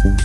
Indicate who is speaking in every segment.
Speaker 1: (2028)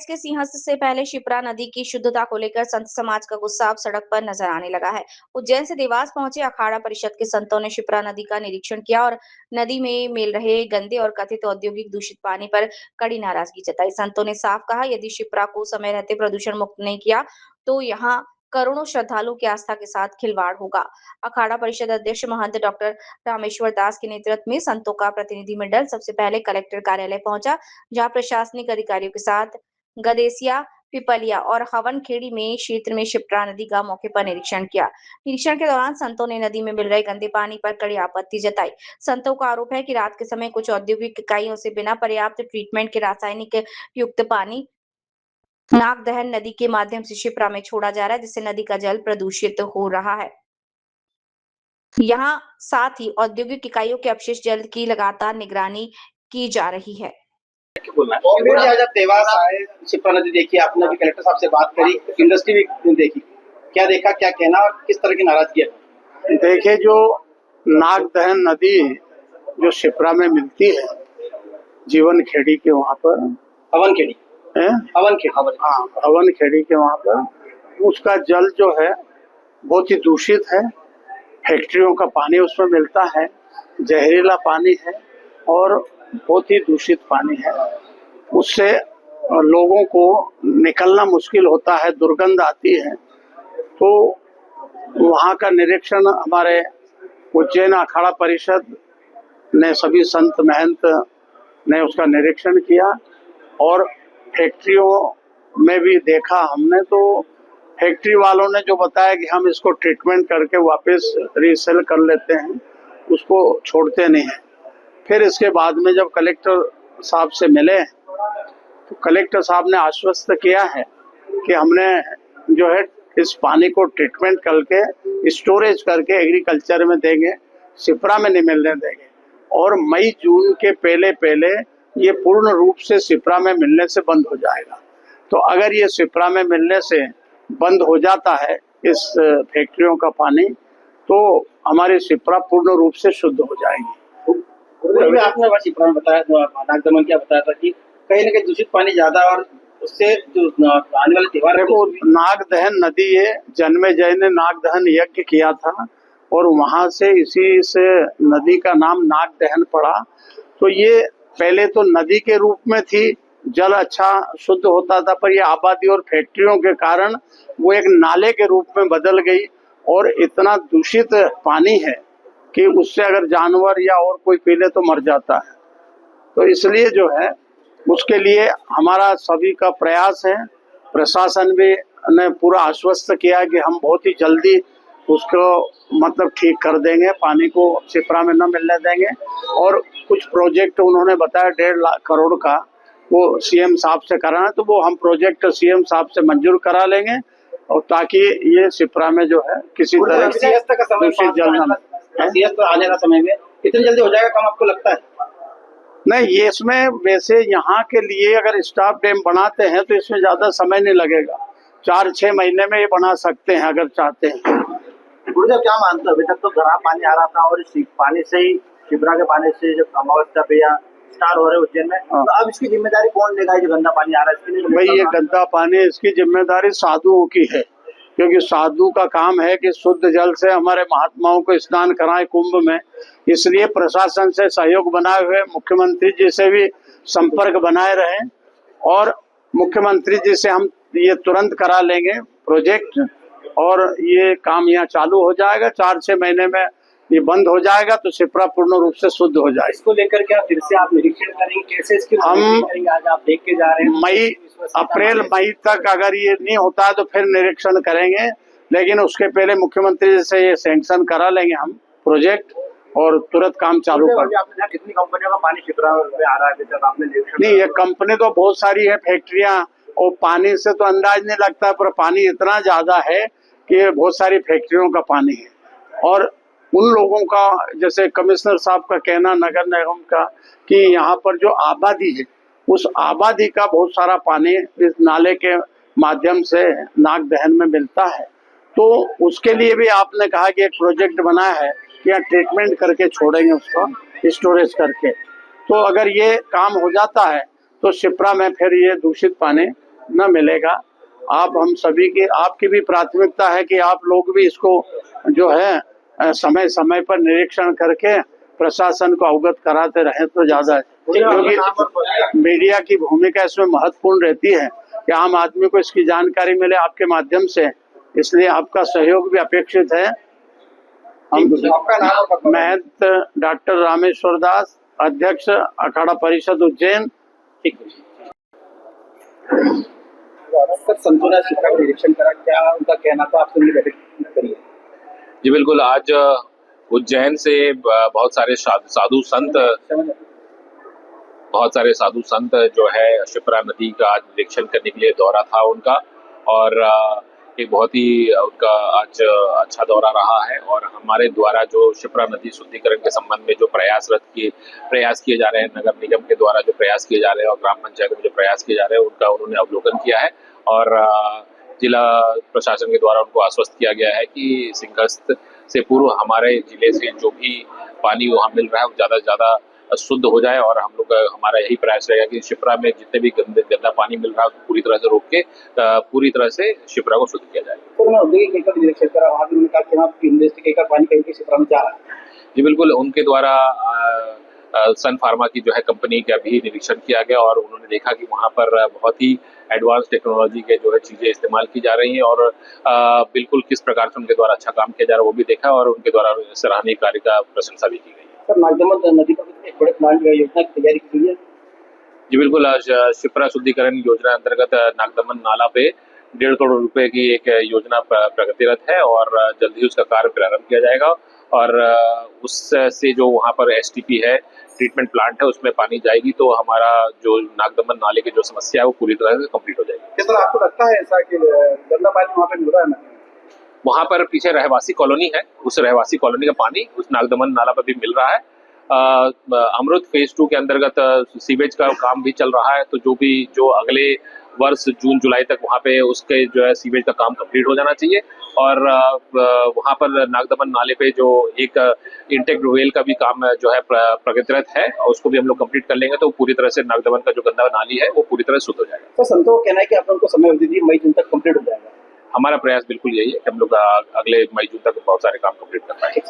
Speaker 1: के सिंहस्थ से पहले शिप्रा नदी की शुद्धता को लेकर संत समाज का गुस्सा अब सड़क पर नजर आने लगा है। उज्जैन से देवास पहुंचे अखाड़ा परिषद के संतों ने शिप्रा नदी का निरीक्षण किया और नदी में मिल रहे गंदे और कथित औद्योगिक दूषित पानी पर कड़ी नाराजगी जताई। संतों ने साफ कहा, यदि शिप्रा को समय रहते प्रदूषण मुक्त नहीं किया तो यहाँ करोड़ों श्रद्धालुओं की आस्था के साथ खिलवाड़ होगा। अखाड़ा परिषद अध्यक्ष महंत डॉक्टर रामेश्वर दास के नेतृत्व में संतों का प्रतिनिधि मंडल सबसे पहले कलेक्टर कार्यालय पहुंचा, जहां प्रशासनिक अधिकारियों के साथ गदेसिया, पिपलिया और हवनखेड़ी में क्षेत्र में शिप्रा नदी का मौके पर निरीक्षण किया। निरीक्षण के दौरान संतों ने नदी में मिल रहे गंदे पानी पर कड़ी आपत्ति जताई। संतों का आरोप है कि रात के समय कुछ औद्योगिक इकाइयों से बिना पर्याप्त ट्रीटमेंट के रासायनिक युक्त पानी नागदहन नदी के माध्यम से शिप्रा में छोड़ा जा रहा है, जिससे नदी का जल प्रदूषित हो रहा है। यहाँ साथ ही औद्योगिक इकाइयों के अपशिष्ट जल की लगातार निगरानी की जा रही है।
Speaker 2: आज आप देवास आए, शिप्रा नदी देखी आपने, भी कलेक्टर साहब से बात करी, इंडस्ट्री भी देखी, क्या देखा, क्या कहना और किस तरह की नाराजगी है?
Speaker 3: देखिए, जो नागदहन नदी जो शिप्रा में मिलती है, जीवन खेड़ी के वहाँ पर,
Speaker 2: हवनखेड़ी
Speaker 3: हवनखेड़ी के वहाँ पर, उसका जल जो है बहुत ही दूषित है। फैक्ट्रियों का पानी उसमें मिलता है, जहरीला पानी है और बहुत ही दूषित पानी है। उससे लोगों को निकलना मुश्किल होता है, दुर्गंध आती है। तो वहाँ का निरीक्षण हमारे उज्जैन अखाड़ा परिषद ने, सभी संत महंत ने उसका निरीक्षण किया और फैक्ट्रियों में भी देखा हमने। तो फैक्ट्री वालों ने जो बताया कि हम इसको ट्रीटमेंट करके वापस रीसेल कर लेते हैं, उसको छोड़ते नहीं हैं। फिर इसके बाद में जब कलेक्टर साहब से मिले तो कलेक्टर साहब ने आश्वस्त किया है कि हमने जो है इस पानी को ट्रीटमेंट करके स्टोरेज करके एग्रीकल्चर में देंगे, शिप्रा में नहीं मिलने देंगे। और मई जून के पहले पहले ये पूर्ण रूप से शिप्रा में मिलने से बंद हो जाएगा। तो अगर ये शिप्रा में मिलने से बंद हो जाता है इस फैक्ट्रियों का पानी, तो हमारी शिप्रा पूर्ण रूप से शुद्ध हो जाएगी।
Speaker 2: आपने शिप्रा में बताया, नागदमन क्या बताया था कि कहीं ना कहीं दूषित पानी ज्यादा और उससे जो आने वाले त्योहार,
Speaker 3: देखो, नागदहन नदी है, जन्मेजय ने नागदहन यज्ञ किया था और वहां से इसी से नदी का नाम नागदहन पड़ा। तो ये पहले तो नदी के रूप में थी, जल अच्छा शुद्ध होता था, पर ये आबादी और फैक्ट्रियों के कारण वो एक नाले के रूप में बदल गई और इतना दूषित पानी है कि उससे अगर जानवर या और कोई पी ले तो मर जाता है। तो इसलिए जो है उसके लिए हमारा सभी का प्रयास है। प्रशासन भी ने पूरा आश्वस्त किया कि हम बहुत ही जल्दी उसको मतलब ठीक कर देंगे, पानी को शिप्रा में न मिलने देंगे। और कुछ प्रोजेक्ट उन्होंने बताया 1.5 लाख करोड़ का, वो सीएम साहब से कराना, तो वो हम प्रोजेक्ट सीएम साहब से मंजूर करा लेंगे और ताकि ये शिप्रा में जो है किसी तरह दूषित जल न
Speaker 2: आने का समय में कितनी जल्दी हो जाएगा काम, आपको लगता है?
Speaker 3: नहीं, ये इसमें वैसे यहाँ के लिए अगर स्टाफ डैम बनाते हैं तो इसमें ज्यादा समय नहीं लगेगा, 4-6 महीने में ये बना सकते हैं अगर चाहते हैं।
Speaker 2: गुरुदेव, क्या मानते हो, अभी तक तो खराब पानी आ रहा था और इस पानी से ही, शिप्रा के पानी से जब अमावस्या पे या स्टार हो रहे उज्जैन में, तो अब इसकी जिम्मेदारी कौन लेगा? जो गंदा पानी आ रहा है इसके लिए
Speaker 3: भाई, ये गंदा पानी, इसकी जिम्मेदारी साधुओं की है, क्योंकि साधु का काम है कि शुद्ध जल से हमारे महात्माओं को स्नान कराएं कुंभ में। इसलिए प्रशासन से सहयोग बनाए हुए मुख्यमंत्री जी से भी संपर्क बनाए रहे और मुख्यमंत्री जी से हम ये तुरंत करा लेंगे प्रोजेक्ट और ये काम यहाँ चालू हो जाएगा। 4-6 महीने में ये बंद हो जाएगा तो शिप्रा पूर्ण रूप से शुद्ध हो जाएगा।
Speaker 2: इसको लेकर क्या फिर से आप निरीक्षण करेंगे? कैसे इसकी
Speaker 3: हम
Speaker 2: करेंगे? आज आप देख के जा रहे हैं,
Speaker 3: अप्रैल मई तक अगर ये नहीं होता है तो फिर निरीक्षण करेंगे, लेकिन उसके पहले मुख्यमंत्री जी से ये सैंक्शन करा लेंगे हम प्रोजेक्ट और तुरंत काम चालू कर।
Speaker 2: कितनी कंपनियों का पानी शिप्रा में आ रहा है अभी तक आपने निरीक्षण?
Speaker 3: नहीं, ये कंपनी तो बहुत सारी है, फैक्ट्रियां, और पानी से तो अंदाज नहीं लगता, पर पानी इतना ज्यादा है कि बहुत सारी फैक्ट्रियों का पानी है। और उन लोगों का, जैसे कमिश्नर साहब का कहना, नगर निगम का, कि यहाँ पर जो आबादी है उस आबादी का बहुत सारा पानी इस नाले के माध्यम से नागदहन में मिलता है तो उसके लिए भी आपने कहा कि एक प्रोजेक्ट बनाया है कि यहाँ ट्रीटमेंट करके छोड़ेंगे उसको, स्टोरेज करके। तो अगर ये काम हो जाता है तो शिप्रा में फिर ये दूषित पानी न मिलेगा। आप हम सभी की, आपकी भी प्राथमिकता है कि आप लोग भी इसको जो है समय समय पर निरीक्षण करके प्रशासन को अवगत कराते रहें तो ज्यादा है, क्योंकि मीडिया की भूमिका इसमें महत्वपूर्ण रहती है कि आम आदमी को इसकी जानकारी मिले आपके माध्यम से, इसलिए आपका सहयोग भी अपेक्षित है। महंत डॉक्टर रामेश्वर दास, अध्यक्ष अखाड़ा परिषद उज्जैन।
Speaker 2: सर, संतों ने शिप्रा का निरीक्षण करा, क्या उनका कहना था, आपसे उनकी बैठक करी?
Speaker 4: जी बिल्कुल, आज उज्जैन से बहुत सारे साधु संत जो है शिप्रा नदी का आज निरीक्षण करने के लिए दौरा था उनका, और एक बहुत ही उनका आज अच्छा दौरा रहा है। और हमारे द्वारा जो शिप्रा नदी शुद्धिकरण के संबंध में जो प्रयास किए जा रहे हैं, नगर निगम के द्वारा जो प्रयास किए जा रहे हैं और ग्राम पंचायत में जो प्रयास किए जा रहे हैं, उनका उन्होंने अवलोकन किया है। और जिला प्रशासन के द्वारा उनको आश्वस्त किया गया है कि सिंहस्थ से पूर्व हमारे जिले से जो भी पानी वहाँ मिल रहा है वो ज़्यादा से ज़्यादा शुद्ध हो जाए। और हम लोग हमारा यही प्रयास रहेगा कि शिप्रा में जितने भी गंदा पानी मिल रहा है उसको पूरी तरह से रोक के पूरी तरह से शिप्रा को शुद्ध किया जाए।
Speaker 2: सर, मैं औद्योगिक इकाई का निरीक्षण करा, वहाँ भी उन्होंने कहा कि वहाँ इंडस्ट्री का पानी कहीं शिप्रा में जा रहा है।
Speaker 4: जी बिल्कुल, उनके द्वारा सन फार्मा की जो है कंपनी का भी निरीक्षण किया गया और उन्होंने देखा कि वहाँ पर बहुत ही एडवांस टेक्नोलॉजी के जो है चीज़ें इस्तेमाल की जा रही हैं और बिल्कुल किस प्रकार से उनके द्वारा अच्छा काम किया जा रहा है वो भी देखा और उनके द्वारा सराहनीय कार्य का प्रशंसा भी की गई।
Speaker 2: सर, नागदमन नदी पर एक बड़े प्लांट की योजना की तैयारी की है।
Speaker 4: जी बिल्कुल, शिप्रा शुद्धिकरण योजना अंतर्गत नागदमन नाला पे 1.5 करोड़ रुपए की एक योजना प्रगतिरत है और जल्द ही उसका कार्य प्रारंभ किया जाएगा। और उससे जो वहाँ पर एसटीपी है, ट्रीटमेंट प्लांट है, उसमें पानी जाएगी तो हमारा जो नागदमन नाले की जो समस्या है वो पूरी तरह से कंप्लीट हो जाएगी।
Speaker 2: क्या सर, आपको लगता है ऐसा कि गंदा पानी वहाँ पे मिल रहा है ना?
Speaker 4: वहाँ पर पीछे रहवासी कॉलोनी है, उस रहवासी कॉलोनी का पानी उस नागदमन नाला पर भी मिल रहा है। अमृत फेज 2 के अंतर्गत सीवेज का काम भी चल रहा है, तो जो अगले वर्ष जून जुलाई तक वहाँ पे उसके जो है सीवेज का काम कंप्लीट हो जाना चाहिए। और वहाँ पर नागदमन नाले पे जो एक इंटेक वेल का भी काम जो है प्रगतिरत है और उसको भी हम लोग कंप्लीट कर लेंगे तो पूरी तरह से नागदमन का जो गंदा नाली है वो पूरी तरह शुद्ध हो जाएगा।
Speaker 2: तो संतों का कहना है कि आप लोगों को समय अवधि दी, मई जून तक कंप्लीट हो जाएगा।
Speaker 4: हमारा प्रयास बिल्कुल यही है कि हम लोग अगले मई जून तक बहुत सारे काम कंप्लीट कर पाएंगे।